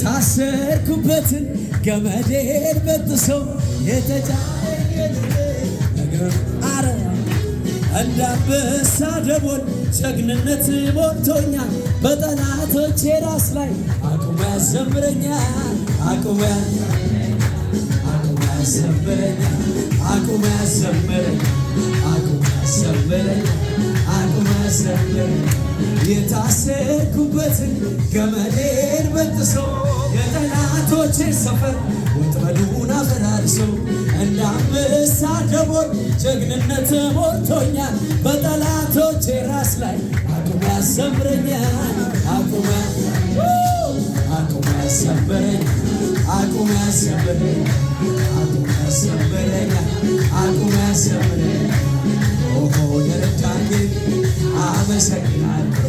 የታሰርኩበትን ገመዴን በጥሶ የተጫነኝ ነገር አረ እንዳንበሳ ደቦል ጀግንነት ሞልቶኛል በጠላቶቼ ራስ ላይ አቁሞ ያዘምረኛል አቁሞ ያዘምረኛል አቁሞ ያዘምረኛል አቁሞ ያዘምረኛል አቁሞ ያዘምረኛል የታሰርኩበትን ገመዴን በጥሶ የጠላቶቼ ሰፈር ወጥመዱን አፈራርሶ እንዳንበሳ ደቦል ጀግንነት ሞልቶኛል በጠላቶቼ ራስ ላይ አቁሞ ያዘምረኛል አቁሞ ያዘምረኛል አቁሞ ያዘምረኛል አቁሞ ያዘምረኛል አቁሞ ያዘምረኛል ኦሆ የረዳኝ አመሰግናለሁ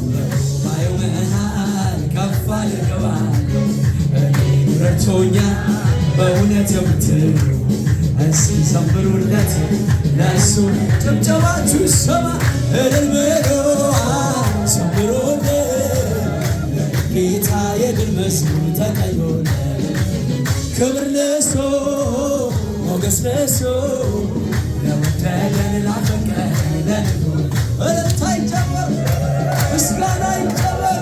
በጉባኤው መሃል ከፍ አድርገዋለሁ እኔን ረድቶኛል በእውነት የምትሉ እስኪ ዘምሩለት ለእሱ ጭብጨባችሁ ይሰማ እልል በሉ ዘምሩለት ጌታ የድል መዝሙር ተቀኝቶለት ክብር ለእሱ ሞገስ ለእሱ ለወደደን ላፈቀረን ለንጉሥ እልልታ ይጨመር ምስጋና ይጨመር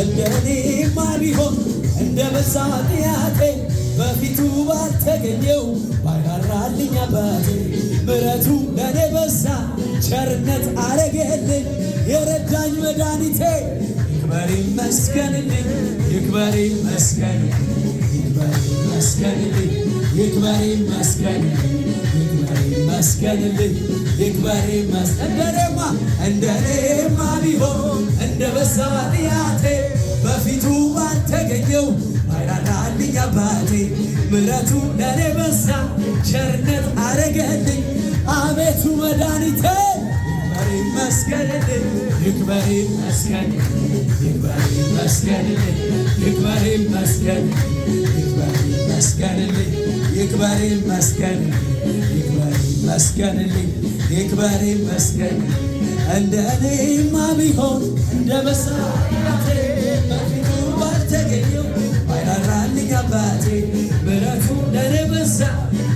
እንደኔማ ቢሆን እንደ በዛ ኃጢአቴ በፊቱ ባልተገኘው ባይራራልኝ አባቴ ምሕረቱ ለኔ በዛ ቸርነት አረገልኝ የረዳኝ መድኃኒቴ ይክበር ይመስገንልኝ ይክበር ይመስገንልኝ ይክበር ይመስገንልኝ ይክበር ይመስገንልኝ ይክበር ይመስገንልኝ ይክበር ይመስገንልኝ እንደኔማ ቢሆን እንደ በዛ ኃጢአቴ በፊቱ ባልተገኘው ባይራራልኝ አባቴ ምሕረቱ ለኔ በዛ ቸርነት አረገልኝ አቤቱ መድኃኒቴ ይክበር ይመስገንልኝ ይክበር ይመስገንልኝ ይክበር ይመስገንልኝ ይክበር ይመስገንልኝ ይክበር ይመስገንልኝ ይክበር ይመስገንልኝ ይክበር ይመስገንልኝ እንደኔማ ቢሆን እንደ በዛ ኃጢአቴ በፊቱ ባልተገኘው ባይራራልኝ አባቴ ምሕረቱ ለኔ በዛ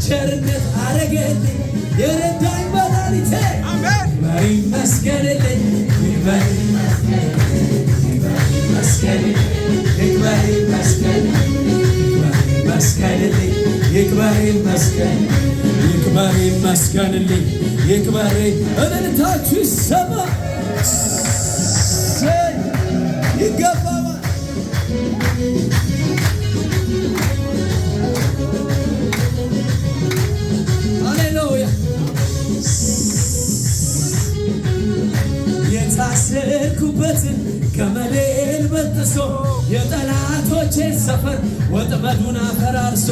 ቸርነት አረገልኝ የረዳኝ መድኃኒቴ ይክበር ይመስገንልኝ ይክበር ይመስገንልኝ ይክበር ይመስገንልኝ ይክበር ይመስገንልኝ ይክበር ይመስገንልኝ ይክበር እልልታችሁ ይሰማ ይገባዋል ሃሌሉያ የታሰርኩበትን ገመዴን በጥሶ የጠላቶቼን ሰፈር ወጥመዱን አፈራርሶ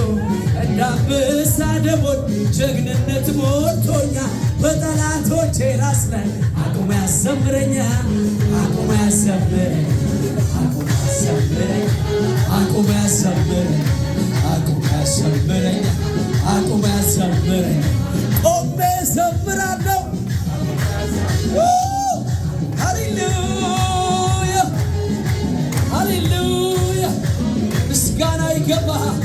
እንዳንበሳ ደቦል ጀግንነት ሞልቶኛል በጠላቶቼ ራስ ላይ አቁሞ ያዘምረኛል አቁሞ ያዘምረኛል አቁሞ ያዘምረኛል አቁሞ ያዘምረኛል አቁሞ ያዘምረኛል አቁሞ ያዘምረኛል ቆሜ እዘምራለሁ ሃሌሉያ ሃሌሉያ ምስጋና ይገባሃል